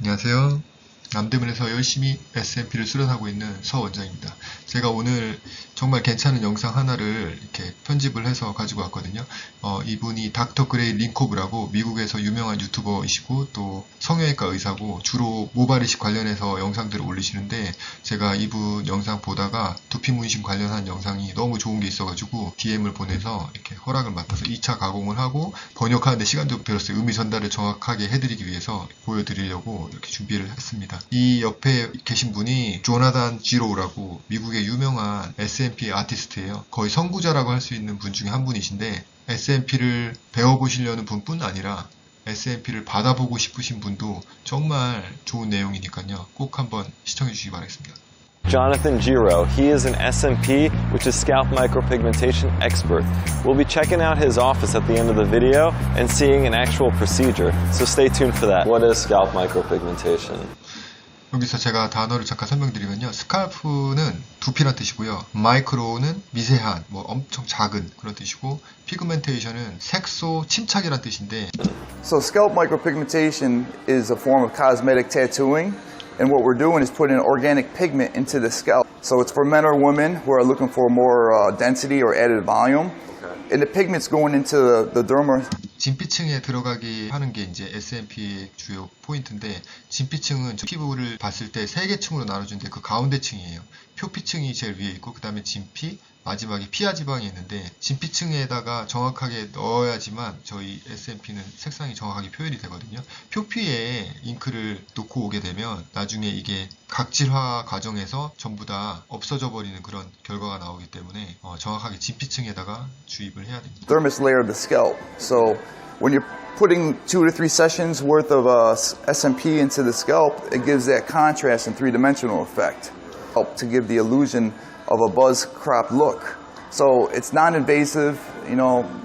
안녕하세요. 남대문에서 열심히 SMP를 수련하고 있는 서 원장입니다. 제가 오늘 정말 괜찮은 영상 하나를 이렇게 편집을 해서 가지고 왔거든요. 이분이 닥터 그레이 링코브라고 미국에서 유명한 유튜버이시고 또 성형외과 의사고 주로 모발 이식 관련해서 영상들을 올리시는데 제가 이분 영상 보다가 두피문신 관련한 영상이 너무 좋은 게 있어가지고 DM을 보내서 이렇게 허락을 맡아서 2차 가공을 하고 번역하는데 시간 좀 들었어요. 의미 전달을 정확하게 해드리기 위해서 보여드리려고 이렇게 준비를 했습니다. 이 옆에 계신 분이 조나단 지로우라고 미국의 유명한 SMP의 아티스트예요. 거의 선구자라고 할 수 있는 분 중에 한 분이신데 SMP를 배워보시려는 분뿐 아니라 SMP를 받아보고 싶으신 분도 정말 좋은 내용이니까요. 꼭 한번 시청해 주시기 바라겠습니다. Jonathan Giro. He is an SMP, which is scalp micropigmentation expert. We'll be checking out his office at the end of the video and seeing an actual procedure. So stay tuned for that. What is scalp micropigmentation? 여기서 제가 단어를 잠깐 설명드리면요. 스칼프는 두피란 뜻이고요. 마이크로는 미세한, 엄청 작은 그런 뜻이고, 피그멘테이션은 색소 침착이란 뜻인데. So scalp micropigmentation is a form of cosmetic tattooing. And what we're doing is putting organic pigment into the scalp. So it's for men or women who are looking for more density or added volume. Okay. And the pigment's going into the derma. 진피층에 들어가게 하는 게 이제 SMP의 주요 포인트인데, 진피층은 피부를 봤을 때 세 개 층으로 나눠주는데 그 가운데 층이에요. 표피층이 제일 위에 있고 그 다음에 진피, 마지막에 피하 지방이 있는데 진피층에다가 정확하게 넣어야지만 저희 SMP는 색상이 정확하게 표현이 되거든요. 표피에 잉크를 놓고 오게 되면 나중에 이게 각질화 과정에서 전부 다 없어져 버리는 그런 결과가 나오기 때문에 정확하게 진피층에다가 주입을 해야 됩니다. Dermis layer of the scalp. So when you're putting 2 to 3 sessions worth of SMP into the scalp, it gives that contrast and three-dimensional effect. Help to give the illusion of a buzz crop look. So it's non-invasive,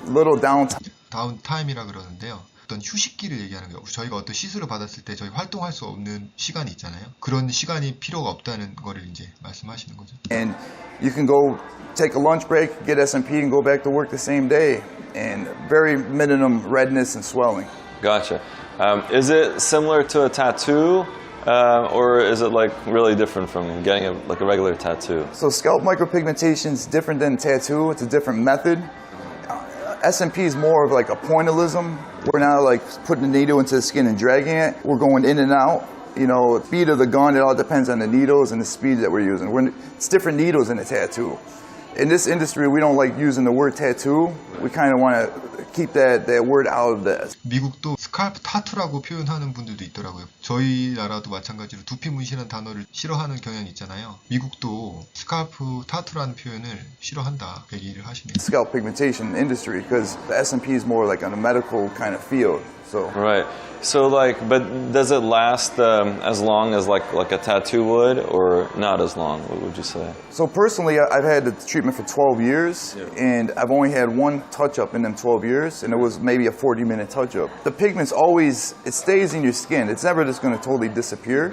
little downtime. 다운타임이라 그러는데요. 어떤 휴식기를 얘기하는 거예요. 저희가 어떤 시술을 받았을 때 저희 활동할 수 없는 시간이 있잖아요. 그런 시간이 필요가 없다는 거를 이제 말씀하시는 거죠. And you can go take a lunch break, get SMP, and go back to work the same day. And very minimum redness and swelling. Gotcha. Is it similar to a tattoo? Or is it like really different from getting a regular tattoo? So scalp micropigmentation is different than tattoo. It's a different method. SMP is more of like a pointillism. We're not like putting a needle into the skin and dragging it. We're going in and out. Speed of the gun, it all depends on the needles and the speed that we're using. It's different needles in a tattoo. In this industry, we don't like using the word tattoo. We kind of want to keep that word out of this. 미국도 스칼프 타투라고 표현하는 분들도 있더라고요. 저희 나라도 마찬가지로 두피 문신한 단어를 싫어하는 경향이 있잖아요. 미국도 스칼프 타투라는 표현을 싫어한다. 그 얘기를 하시네요. Scalp pigmentation industry, because the SMP is more like on a medical kind of field. So. Right. So but does it last as long as like a tattoo would, or not as long? What would you say? So personally, I've had the treatment for 12 years, and I've only had one touch-up in them 12 years, and it was maybe a 40-minute touch-up. The pigment's always, it stays in your skin. It's never just going to totally disappear.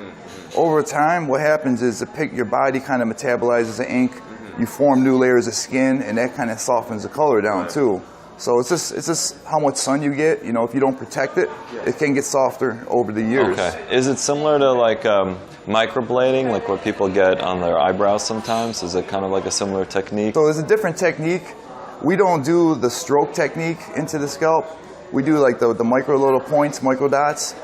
Over time, what happens is your body kind of metabolizes the ink, you form new layers of skin, and that kind of softens the color down too. So it's just how much sun you get. If you don't protect it, it can get softer over the years. Okay. Is it similar to like microblading, like what people get on their eyebrows sometimes? Is it kind of like a similar technique? So it's a different technique. We don't do the stroke technique into the scalp. We do like the micro little points, micro dots.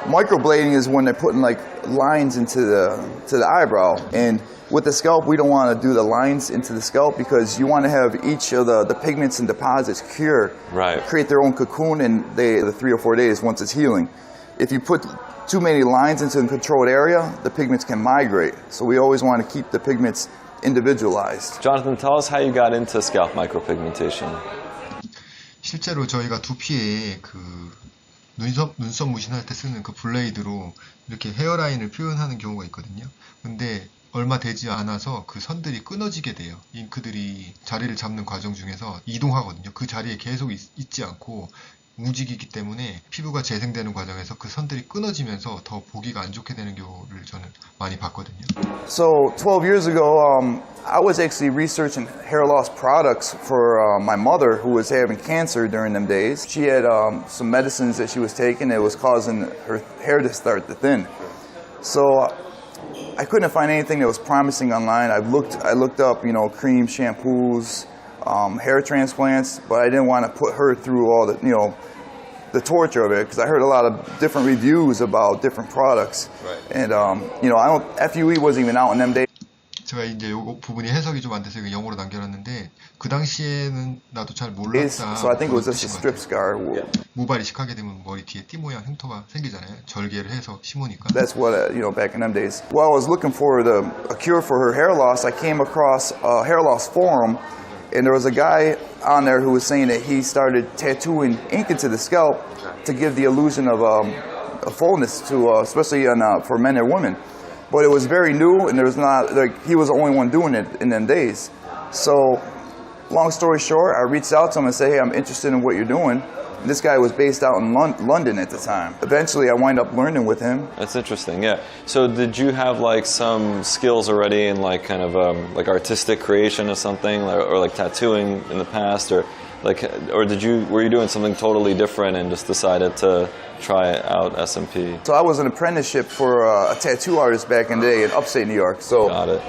Microblading is when they're putting like lines into the eyebrow. And with the scalp, we don't want to do the lines into the scalp because you want to have each of the pigments and deposits cure, right. Create their own cocoon in the 3 or 4 days once it's healing. If you put too many lines into a controlled area, the pigments can migrate. So we always want to keep the pigments individualized. Jonathan, tell us how you got into scalp micropigmentation. 실제로 저희가 두피에 눈썹 무신할 때 쓰는 그 블레이드로 이렇게 헤어라인을 표현하는 경우가 있거든요. 근데 얼마 되지 않아서 그 선들이 끊어지게 돼요. 잉크들이 자리를 잡는 과정 중에서 이동하거든요. 그 자리에 계속 있지 않고 움직이기 때문에 피부가 재생되는 과정에서 그 선들이 끊어지면서 더 보기가 안 좋게 되는 경우를 저는 많이 봤거든요. So 12 years ago, I was actually researching hair loss products for my mother who was having cancer during them days. She had some medicines that she was taking that was causing her hair to start to thin. So I couldn't find anything that was promising online. I looked up, cream, shampoos, hair transplants, but I didn't want to put her through all the, the torture of it, because I heard a lot of different reviews about different products. Right. And, FUE wasn't even out in them days. 제가 이제 요 부분이 해석이 좀 안 돼서 이거 영어로 남겨놨는데, 그 당시에는 나도 잘 몰랐다. So I think it was just a strip scar. 모발이식 하게 되면 머리 뒤에 띠 모양 흉터가 생기잖아요. 절개를 해서 심으니까. That's what, back in them days. While I was looking for a cure for her hair loss, I came across a hair loss forum, and there was a guy on there who was saying that he started tattooing ink into the scalp to give the illusion of a fullness to, especially for men and women. But it was very new, and there was not, he was the only one doing it in them days. So, long story short, I reached out to him and said, hey, I'm interested in what you're doing. And this guy was based out in London at the time. Eventually, I wind up learning with him. That's interesting, yeah. So did you have like some skills already in like kind of like artistic creation or something, or like tattooing in the past, or were you doing something totally different and just decided to try out SMP? So I was an apprenticeship for a tattoo artist back in the day in upstate New York. So got it.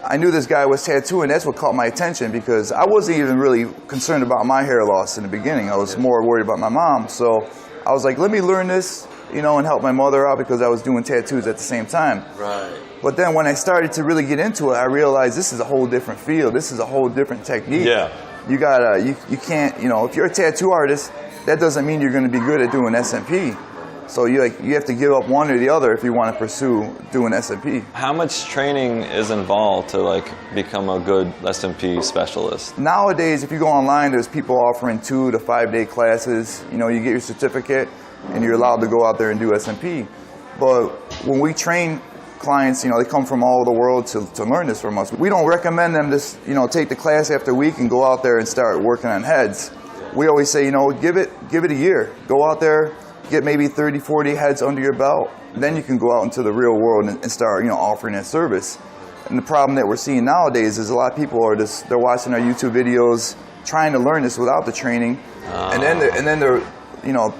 I knew this guy was tattooing. That's what caught my attention, because I wasn't even really concerned about my hair loss in the beginning. I was more worried about my mom. So I was like, let me learn this, and help my mother out, because I was doing tattoos at the same time. Right. But then when I started to really get into it, I realized this is a whole different field. This is a whole different technique. Yeah. You can't, if you're a tattoo artist, that doesn't mean you're going to be good at doing SMP. So you have to give up one or the other if you want to pursue doing SMP. How much training is involved to become a good SMP specialist? Nowadays, if you go online, there's people offering 2 to 5 day classes. You get your certificate and you're allowed to go out there and do SMP. But when we train clients, they come from all over the world to learn this from us. We don't recommend them just, take the class after a week and go out there and start working on heads. We always say, give it a year. Go out there, get maybe 30, 40 heads under your belt. Then you can go out into the real world and start, offering that service. And the problem that we're seeing nowadays is a lot of people they're watching our YouTube videos, trying to learn this without the training, and then they're,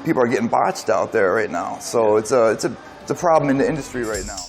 people are getting botched out there right now. So it's a problem in the industry right now.